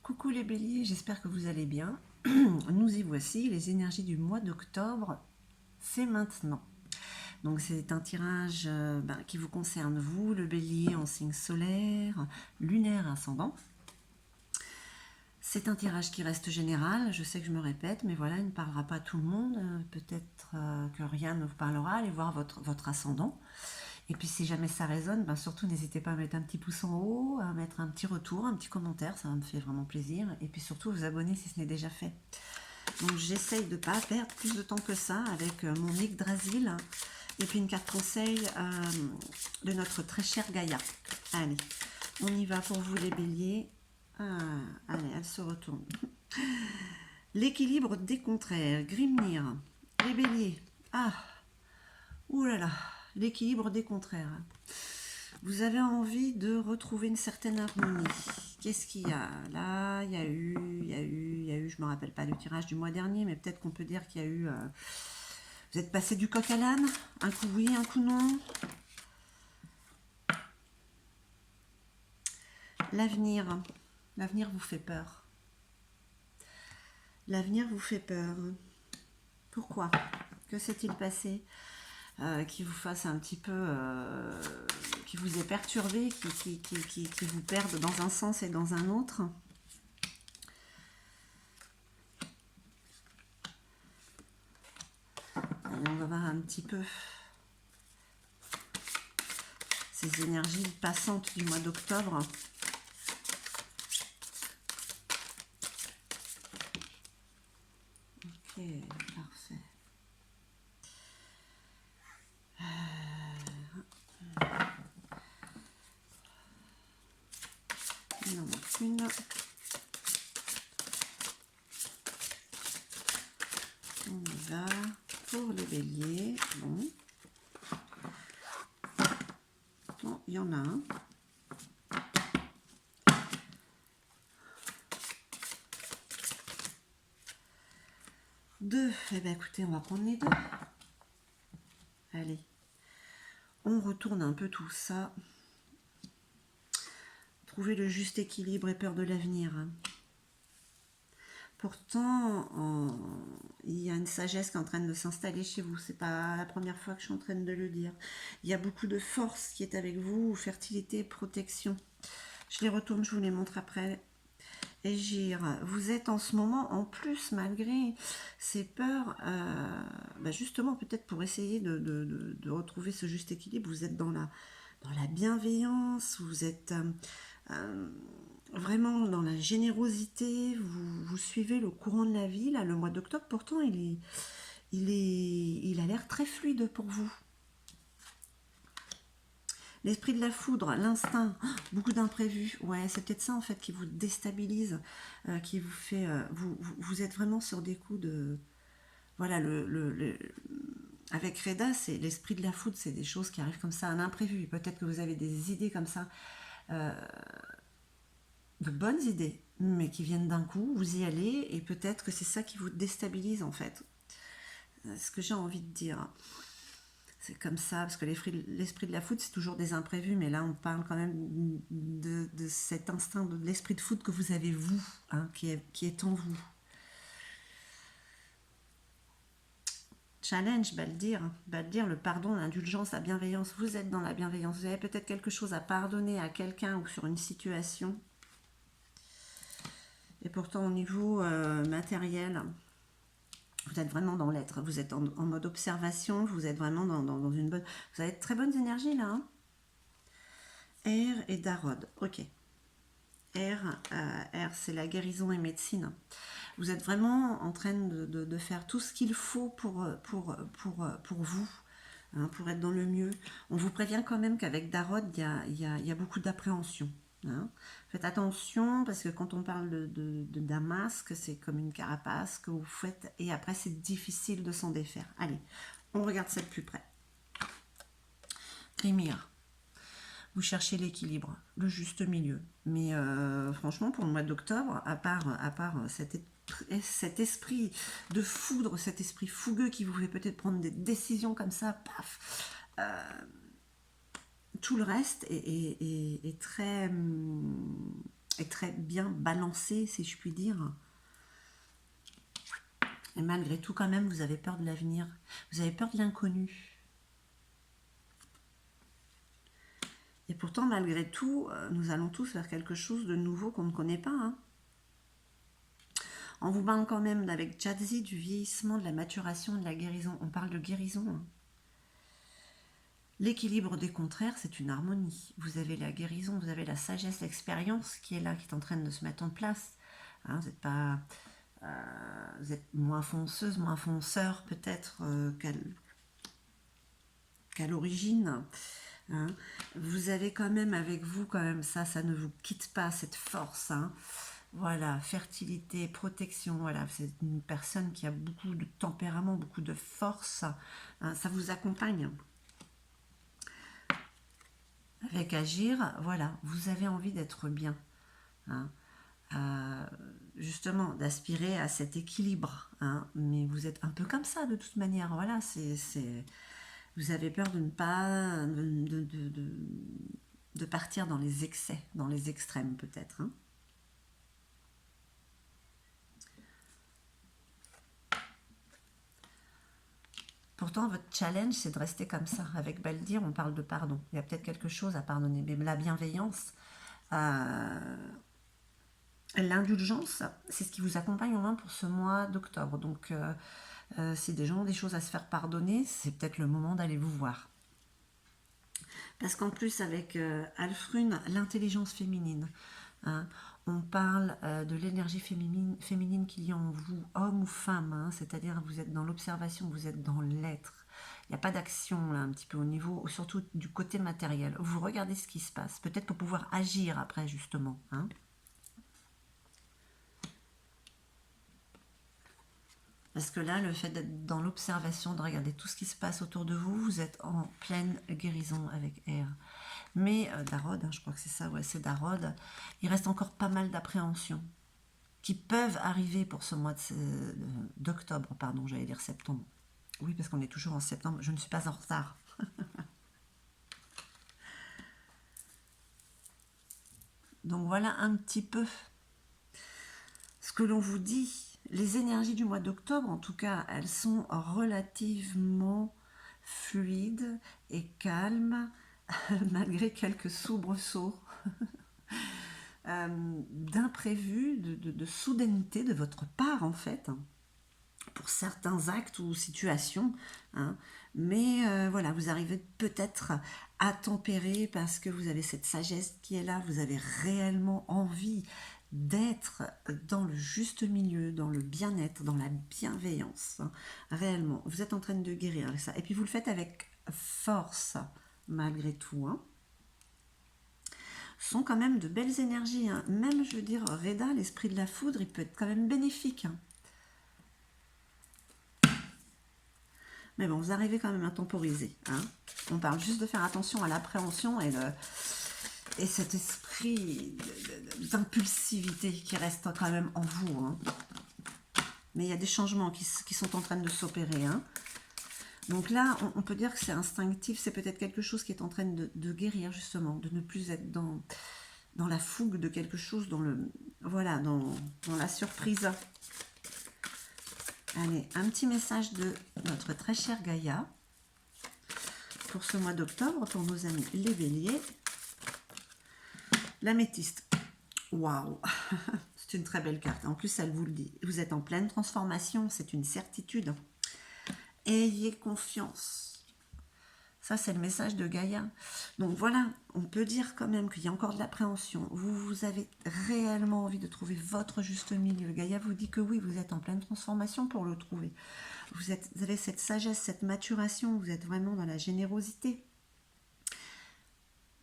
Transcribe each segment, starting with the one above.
Coucou les béliers, j'espère que vous allez bien. Nous y voici, les énergies du mois d'octobre, c'est maintenant. Donc c'est un tirage qui vous concerne vous, le bélier en signe solaire, lunaire, ascendant. C'est un tirage qui reste général, je sais que je me répète, mais voilà, il ne parlera pas à tout le monde. Peut-être que rien ne vous parlera, allez voir votre ascendant. Et puis si jamais ça résonne, surtout n'hésitez pas à mettre un petit pouce en haut, à mettre un petit retour, un petit commentaire, ça me fait vraiment plaisir. Et puis surtout vous abonner si ce n'est déjà fait. Donc j'essaye de ne pas perdre plus de temps que ça avec mon Yggdrasil et puis une carte conseil de notre très chère Gaïa. Allez, on y va pour vous les béliers. Allez, elle se retourne. L'équilibre des contraires, Grimnir, les béliers. Ouh là là, l'équilibre des contraires. Vous avez envie de retrouver une certaine harmonie. Qu'est-ce qu'il y a? Là, il y a eu, je ne me rappelle pas du tirage du mois dernier, mais peut-être qu'on peut dire qu'il y a eu... vous êtes passé du coq à l'âne, un coup oui, un coup non. L'avenir vous fait peur. L'avenir vous fait peur. Pourquoi? Que s'est-il passé qui vous fasse un petit peu... qui vous ait perturbé, qui vous perde dans un sens et dans un autre? Allez, on va voir un petit peu ces énergies passantes du mois d'octobre. Ok, parfait. Il en manque une. On y va pour le bélier. Bon. Bon, il y en a un. Deux. Eh bien, écoutez, on va prendre les deux. Allez. On retourne un peu tout ça. Trouver le juste équilibre et peur de l'avenir. Pourtant, il y a une sagesse qui est en train de s'installer chez vous. C'est pas la première fois que je suis en train de le dire. Il y a beaucoup de force qui est avec vous, fertilité, protection. Je les retourne, je vous les montre après. Égir, vous êtes en ce moment, en plus, malgré ces peurs, justement, peut-être pour essayer de retrouver ce juste équilibre, vous êtes dans la bienveillance, vous êtes vraiment dans la générosité, vous suivez le courant de la vie. Là, le mois d'octobre, pourtant, il a l'air très fluide pour vous. L'esprit de la foudre, l'instinct, beaucoup d'imprévus. Ouais, c'est peut-être ça en fait qui vous déstabilise, qui vous fait... vous êtes vraiment sur des coups de... Voilà, avec Reda, c'est l'esprit de la foudre, c'est des choses qui arrivent comme ça, un imprévu. Peut-être que vous avez des idées comme ça, de bonnes idées, mais qui viennent d'un coup, vous y allez, et peut-être que c'est ça qui vous déstabilise en fait. Ce que j'ai envie de dire. C'est comme ça, parce que l'esprit de la foudre, c'est toujours des imprévus, mais là, on parle quand même de cet instinct, de l'esprit de foudre que vous avez, vous, qui est en vous. Challenge, le pardon, l'indulgence, la bienveillance. Vous êtes dans la bienveillance. Vous avez peut-être quelque chose à pardonner à quelqu'un ou sur une situation. Et pourtant, au niveau matériel, vous êtes vraiment dans l'être, vous êtes en mode observation, vous êtes vraiment dans une bonne... Vous avez de très bonnes énergies là. Air et Darod, ok. Air, c'est la guérison et médecine. Vous êtes vraiment en train de faire tout ce qu'il faut pour vous, pour être dans le mieux. On vous prévient quand même qu'avec Darod, il y a beaucoup d'appréhension. Faites attention parce que quand on parle d'un masque, c'est comme une carapace que vous faites et après c'est difficile de s'en défaire. Allez, on regarde ça de plus près. Grimnir, vous cherchez l'équilibre, le juste milieu. Mais franchement, pour le mois d'octobre, à part cet esprit de foudre, cet esprit fougueux qui vous fait peut-être prendre des décisions comme ça, paf, tout le reste est très est très bien balancé, si je puis dire. Et malgré tout, quand même, vous avez peur de l'avenir. Vous avez peur de l'inconnu. Et pourtant, malgré tout, nous allons tous vers quelque chose de nouveau qu'on ne connaît pas. Hein. On vous parle quand même avec Jadzi du vieillissement, de la maturation, de la guérison. On parle de guérison. Hein. L'équilibre des contraires, c'est une harmonie. Vous avez la guérison, vous avez la sagesse, l'expérience qui est là, qui est en train de se mettre en place. Hein, vous n'êtes pas... vous êtes moins fonceuse, moins fonceur peut-être qu'à l'origine. Hein. Vous avez quand même avec vous, quand même ça ne vous quitte pas, cette force. Hein. Voilà, fertilité, protection, voilà, c'est une personne qui a beaucoup de tempérament, beaucoup de force. Hein, ça vous accompagne. Avec agir, voilà, vous avez envie d'être bien. Hein. Justement, d'aspirer à cet équilibre. Hein. Mais vous êtes un peu comme ça de toute manière. Voilà, vous avez peur de ne pas... de partir dans les excès, dans les extrêmes peut-être. Hein. Pourtant, votre challenge, c'est de rester comme ça. Avec Baldir, on parle de pardon. Il y a peut-être quelque chose à pardonner. Mais la bienveillance, l'indulgence, c'est ce qui vous accompagne au moins pour ce mois d'octobre. Donc, si des gens ont des choses à se faire pardonner, c'est peut-être le moment d'aller vous voir. Parce qu'en plus, avec Alfrune, l'intelligence féminine, hein, on parle de l'énergie féminine qu'il y a en vous, homme ou femme, hein, c'est-à-dire vous êtes dans l'observation, vous êtes dans l'être. Il n'y a pas d'action là, un petit peu au niveau, surtout du côté matériel. Vous regardez ce qui se passe, peut-être pour pouvoir agir après justement. Hein. Parce que là, le fait d'être dans l'observation, de regarder tout ce qui se passe autour de vous, vous êtes en pleine guérison avec R. Mais Darod, hein, je crois que c'est ça, ouais, c'est Darod, il reste encore pas mal d'appréhensions qui peuvent arriver pour ce mois d'octobre, pardon, j'allais dire septembre. Oui, parce qu'on est toujours en septembre, je ne suis pas en retard. Donc voilà un petit peu ce que l'on vous dit. Les énergies du mois d'octobre, en tout cas, elles sont relativement fluides et calmes, malgré quelques soubresauts d'imprévus, de soudaineté de votre part, en fait, pour certains actes ou situations. Hein. Mais voilà, vous arrivez peut-être à tempérer parce que vous avez cette sagesse qui est là, vous avez réellement envie d'être dans le juste milieu, dans le bien-être, dans la bienveillance. Hein. Réellement, vous êtes en train de guérir ça. Et puis vous le faites avec force, malgré tout. Hein. Ce sont quand même de belles énergies. Hein. Même, je veux dire, Reda, l'esprit de la foudre, il peut être quand même bénéfique. Hein. Mais bon, vous arrivez quand même à temporiser. Hein. On parle juste de faire attention à l'appréhension et cet esprit d'impulsivité qui reste quand même en vous. Hein. Mais il y a des changements qui sont en train de s'opérer. Hein. Donc là, on peut dire que c'est instinctif, c'est peut-être quelque chose qui est en train de guérir justement, de ne plus être dans la fougue de quelque chose, dans la surprise. Allez, un petit message de notre très chère Gaïa pour ce mois d'octobre, pour nos amis les béliers. L'améthyste. Waouh. C'est une très belle carte. En plus, elle vous le dit. Vous êtes en pleine transformation, c'est une certitude. Ayez confiance. Ça, c'est le message de Gaïa. Donc voilà, on peut dire quand même qu'il y a encore de l'appréhension. Vous avez réellement envie de trouver votre juste milieu. Gaïa vous dit que oui, vous êtes en pleine transformation pour le trouver. Vous avez cette sagesse, cette maturation, vous êtes vraiment dans la générosité.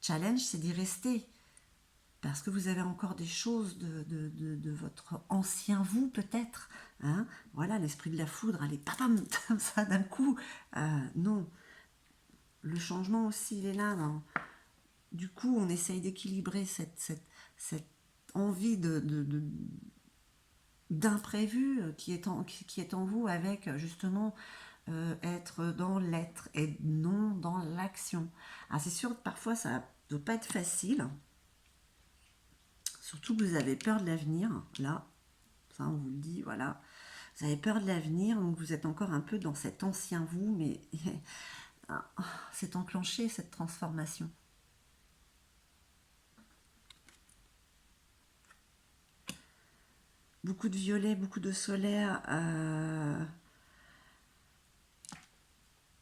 Challenge, c'est d'y rester. Parce que vous avez encore des choses de votre ancien vous, peut-être. Hein, voilà, l'esprit de la foudre, allez, papam, comme ça, d'un coup. Non. Le changement aussi, il est là. Non. Du coup, on essaye d'équilibrer cette envie d'imprévu qui est en vous avec, justement, être dans l'être et non dans l'action. Alors, c'est sûr que parfois, ça ne doit pas être facile. Surtout que vous avez peur de l'avenir, là. Ça, on vous le dit, voilà. Vous avez peur de l'avenir, donc vous êtes encore un peu dans cet ancien vous, mais c'est enclenché, cette transformation. Beaucoup de violet, beaucoup de solaire.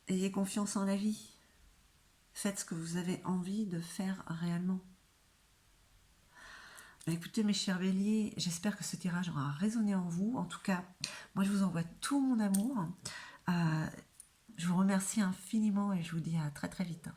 Ayez confiance en la vie. Faites ce que vous avez envie de faire réellement. Écoutez mes chers béliers, j'espère que ce tirage aura résonné en vous. En tout cas, moi je vous envoie tout mon amour. Je vous remercie infiniment et je vous dis à très très vite.